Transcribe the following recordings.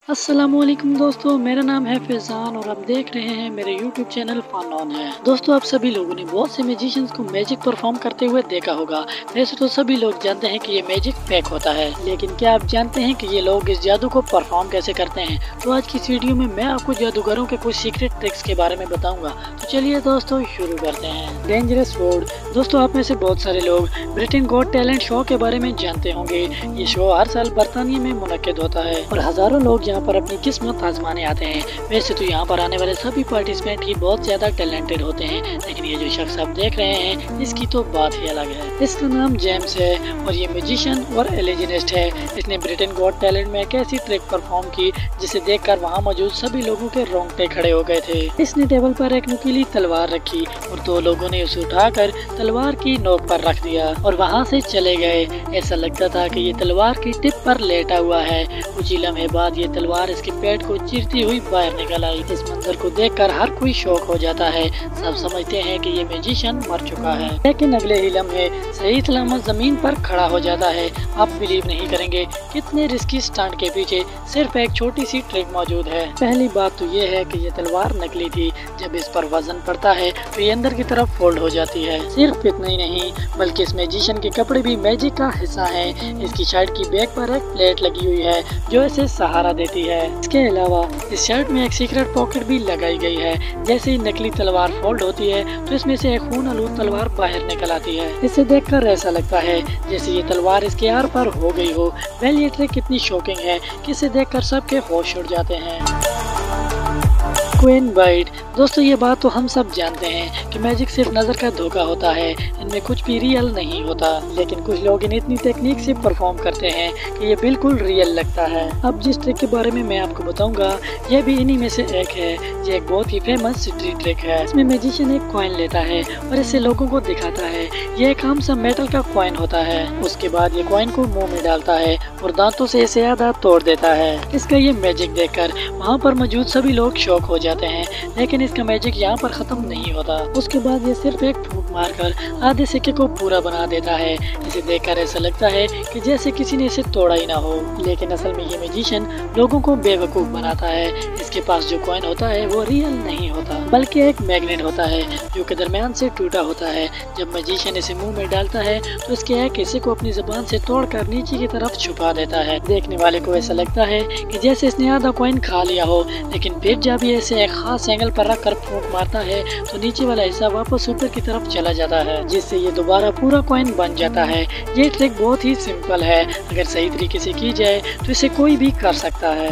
अस्सलामुअलैकुम दोस्तों, मेरा नाम है फैज़ान और आप देख रहे हैं मेरे YouTube चैनल फन ऑन है। दोस्तों, आप सभी लोगों ने बहुत से मैजिशियंस को मैजिक परफॉर्म करते हुए देखा होगा। वैसे तो सभी लोग जानते हैं कि ये मैजिक फेक होता है, लेकिन क्या आप जानते हैं कि ये लोग इस जादू को परफॉर्म कैसे करते हैं? तो आज की इस वीडियो में मैं आपको जादूगरों के कुछ सीक्रेट ट्रिक्स के बारे में बताऊंगा। तो चलिए दोस्तों शुरू करते हैं। Dangerous word. दोस्तों, आप में से बहुत सारे लोग ब्रिटेन गॉट टैलेंट शो के बारे में जानते होंगे। ये शो हर साल बरतानिया में मुनक्किद होता है और हजारों लोग यहाँ पर अपनी किस्मत आजमाने आते हैं। वैसे तो यहाँ पर आने वाले सभी पार्टिसिपेंट ही बहुत ज्यादा टैलेंटेड होते हैं, लेकिन ये जो शख्स आप देख रहे हैं इसकी तो बात ही अलग है। इसका नाम जेम्स है और ये म्यूजिशियन और एलिजिनिस्ट है। इसने ब्रिटेन गॉट टैलेंट में एक ऐसी ट्रिक परफॉर्म की जिसे देखकर वहाँ मौजूद सभी लोगों के रोंगटे खड़े हो गए थे। इसने टेबल पर एक नुकीली तलवार रखी और दो लोगों ने उसे उठाकर तलवार की नोक पर रख दिया और वहाँ से चले गए। ऐसा लगता था कि ये तलवार की टिप पर लेटा हुआ है। कुछ ही लम्हे बाद ये तलवार इसके पेट को चीरती हुई बाहर निकल आई। इस मंजर को देखकर हर कोई शौक हो जाता है। सब समझते हैं कि ये मैजिशियन मर चुका है, लेकिन अगले ही लम्हे सही सलामत जमीन पर खड़ा हो जाता है। आप बिलीव नहीं करेंगे कितने रिस्की स्टंट के पीछे सिर्फ एक छोटी सी ट्रिक मौजूद है। पहली बात तो ये है कि ये तलवार नकली थी। जब इस पर वजन पड़ता है तो ये अंदर की तरफ फोल्ड हो जाती है। सिर्फ इतना ही नहीं, बल्कि इस मैजिशियन के कपड़े भी मैजिक का हिस्सा है। इसकी शर्ट की बैक पर एक प्लेट लगी हुई है जो इसे सहारा देती है। इसके अलावा इस शर्ट में एक सीक्रेट पॉकेट भी लगाई गई है। जैसे ही नकली तलवार फोल्ड होती है तो इसमें से एक खून आलूद तलवार बाहर निकल आती है। इसे देखकर ऐसा लगता है जैसे ये तलवार इसके आर पार हो गई हो। वेल, ये ट्रिक कितनी शॉकिंग है कि इसे देखकर सबके होश उड़ जाते हैं। Queen bite. दोस्तों, ये बात तो हम सब जानते हैं कि मैजिक सिर्फ नजर का धोखा होता है, इनमें कुछ भी रियल नहीं होता, लेकिन कुछ लोग इतनी टेक्निक से परफॉर्म करते हैं कि ये बिल्कुल रियल लगता है। अब जिस ट्रिक के बारे में मैं आपको बताऊंगा यह भी इन्हीं में से एक है। ये एक बहुत ही फेमस स्ट्रीट ट्रिक है। इसमें मैजिशियन एक कॉइन लेता है और इसे लोगों को दिखाता है। यह एक आम सा मेटल का कॉइन होता है। उसके बाद ये कॉइन को मुंह में डालता है और दांतों से इसे आधा तोड़ देता है। इसका ये मैजिक देखकर वहाँ पर मौजूद सभी लोग शॉक हो जाते हैं, लेकिन इसका मैजिक यहाँ पर खत्म नहीं होता। उसके बाद ये सिर्फ एक फूंक मारकर आधे सिक्के को पूरा बना देता है। इसे देखकर ऐसा लगता है कि जैसे किसी ने इसे तोड़ा ही ना हो, लेकिन असल में ये मैजिशियन लोगों को बेवकूफ बनाता है। इसके पास जो कॉइन होता है वो रियल नहीं होता, बल्कि एक मैग्नेट होता है जो कि दरमियान से टूटा होता है। जब मैजिशियन इसे मुंह में डालता है तो इसके एक हिस्से को अपनी जुबान से तोड़कर नीचे की तरफ छुपा देता है। देखने वाले को ऐसा लगता है कि जैसे इसने आधा कॉइन खा लिया हो, लेकिन फिर जब ये इसे एक खास एंगल पर रख कर फूंक मारता है तो नीचे वाला हिस्सा वापस ऊपर की तरफ चला जाता है, जिससे ये दोबारा पूरा कॉइन बन जाता है। ये ट्रिक बहुत ही सिंपल है, अगर सही तरीके से की जाए तो इसे कोई भी कर सकता है।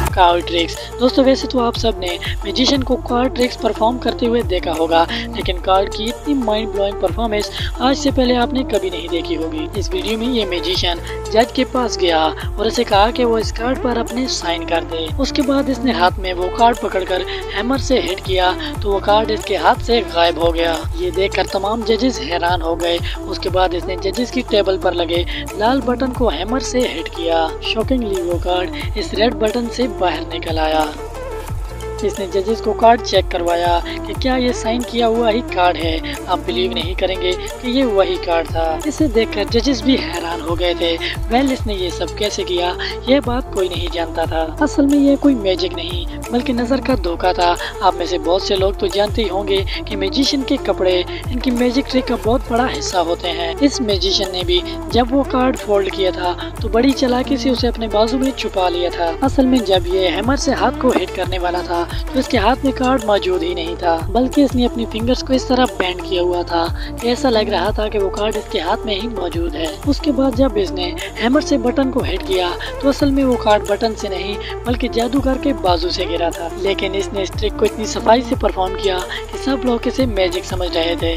Card tricks. दोस्तों, वैसे तो आप सब ने मैजिशियन को कार्ड ट्रिक्स परफॉर्म करते हुए देखा होगा, लेकिन कार्ड की इतनी माइंड ब्लोइंग परफॉर्मेंस आज से पहले आपने कभी नहीं देखी होगी। इस वीडियो में ये मैजिशियन जज के पास गया और उसे कहा कि वो इस कार्ड पर अपने साइन कर दे। उसके बाद इसने हाथ में वो कार्ड पकड़कर हैमर से हिट किया तो वो कार्ड इसके हाथ से गायब हो गया। ये देखकर तमाम जजेस हैरान हो गए। उसके बाद इसने जजेस की टेबल पर लगे लाल बटन को हैमर से हिट किया। शॉकिंगली वो कार्ड इस रेड बटन से बाहर निकल आया। इसने जजेस को कार्ड चेक करवाया कि क्या ये साइन किया हुआ ही कार्ड है। आप बिलीव नहीं करेंगे कि ये वही कार्ड था। इसे देखकर जजेस भी हैरान हो गए थे। वेल, इसने ये सब कैसे किया ये बात कोई नहीं जानता था। असल में ये कोई मैजिक नहीं बल्कि नजर का धोखा था। आप में से बहुत से लोग तो जानते ही होंगे कि मैजिशियन के कपड़े इनकी मैजिक ट्रिक का बहुत बड़ा हिस्सा होते हैं। इस मैजिशियन ने भी जब वो कार्ड फोल्ड किया था तो बड़ी चालाकी से उसे अपने बाजू में छुपा लिया था। असल में जब ये हैमर से हाथ को हिट करने वाला था तो इसके हाथ में कार्ड मौजूद ही नहीं था, बल्कि इसने अपनी फिंगर्स को इस तरह बैंड किया हुआ था कि ऐसा लग रहा था कि वो कार्ड इसके हाथ में ही मौजूद है। उसके बाद जब इसने हैमर से बटन को हिट किया तो असल में वो कार्ड बटन से नहीं बल्कि जादूगर के बाजू से गिरा था। लेकिन इसने इस ट्रिक को इतनी सफाई से परफॉर्म किया कि सब लोग इसे मैजिक समझ रहे थे।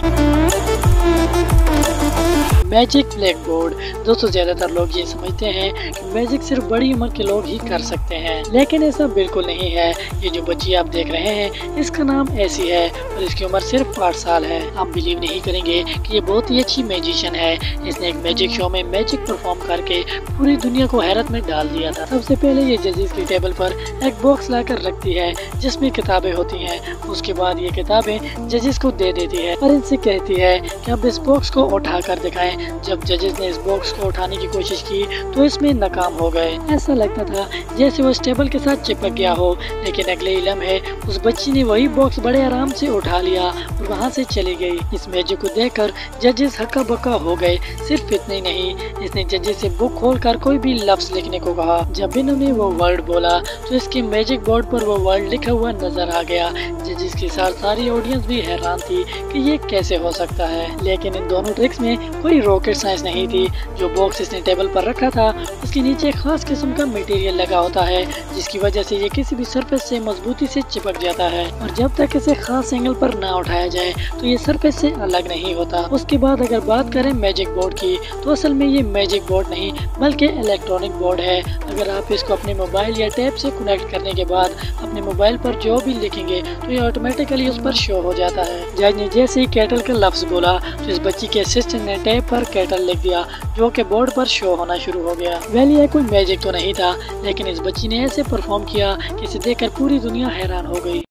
Magic black board. दोस्तों, ज्यादातर लोग ये समझते हैं कि मैजिक सिर्फ बड़ी उम्र के लोग ही कर सकते हैं, लेकिन ऐसा बिल्कुल नहीं है। ये जो बच्ची आप देख रहे हैं इसका नाम ऐसी है और इसकी उम्र सिर्फ 8 साल है। आप बिलीव नहीं करेंगे कि ये बहुत ही अच्छी मैजिशियन है। इसने एक मैजिक शो में मैजिक परफॉर्म करके पूरी दुनिया को हैरत में डाल दिया था। सबसे पहले ये जजेस की टेबल पर एक बॉक्स लाकर रखती है जिसमें किताबें होती हैं। उसके बाद ये किताबें जजेस को दे देती है और इनसे कहती है कि अब इस बॉक्स को उठा कर दिखाएं जब जजेस ने इस बॉक्स को उठाने की कोशिश की तो इसमें नाकाम हो गए। ऐसा लगता था जैसे वो इस टेबल के साथ चिपक गया हो, लेकिन अगले ही लम्हे उस बच्ची ने वही बॉक्स बड़े आराम से उठा लिया और वहाँ से चली गई। इस मैजिक को देखकर जजेस हक्का बक्का हो गए। सिर्फ इतना ही नहीं, इसने जजेस से बुक खोलकर कोई भी लफ्ज लिखने को कहा। जब इन्होंने वो वर्ड बोला तो इसके मैजिक बोर्ड पर वो वर्ड लिखा हुआ नजर आ गया। जजेस के साथ सारी ऑडियंस भी हैरान थी कि ये कैसे हो सकता है, लेकिन इन दोनों ट्रिक्स में कोई रॉकेट साइंस नहीं थी। जो बॉक्स इसने टेबल पर रखा था उसके नीचे खास किस्म का मटेरियल लगा होता है, जिसकी वजह से ये किसी भी सरफेस से मजबूती से चिपक जाता है और जब तक इसे खास एंगल पर ना उठाया जाए तो ये सरफेस से अलग नहीं होता। उसके बाद अगर बात करें मैजिक बोर्ड की, तो असल में ये मैजिक बोर्ड नहीं बल्कि इलेक्ट्रॉनिक बोर्ड है। अगर आप इसको अपने मोबाइल या टैब से कनेक्ट करने के बाद अपने मोबाइल पर जो भी लिखेंगे तो ये ऑटोमेटिकली उस पर शो हो जाता है। जज ने जैसे ही कैटल का लफ्ज बोला तो इस बच्ची के असिस्टेंट ने टैब पर कैटल लिख दिया, जो कि बोर्ड पर शो होना शुरू हो गया। वेल ये कोई मैजिक तो नहीं था, लेकिन इस बच्ची ने ऐसे परफॉर्म किया कि इसे देखकर पूरी दुनिया हैरान हो गई।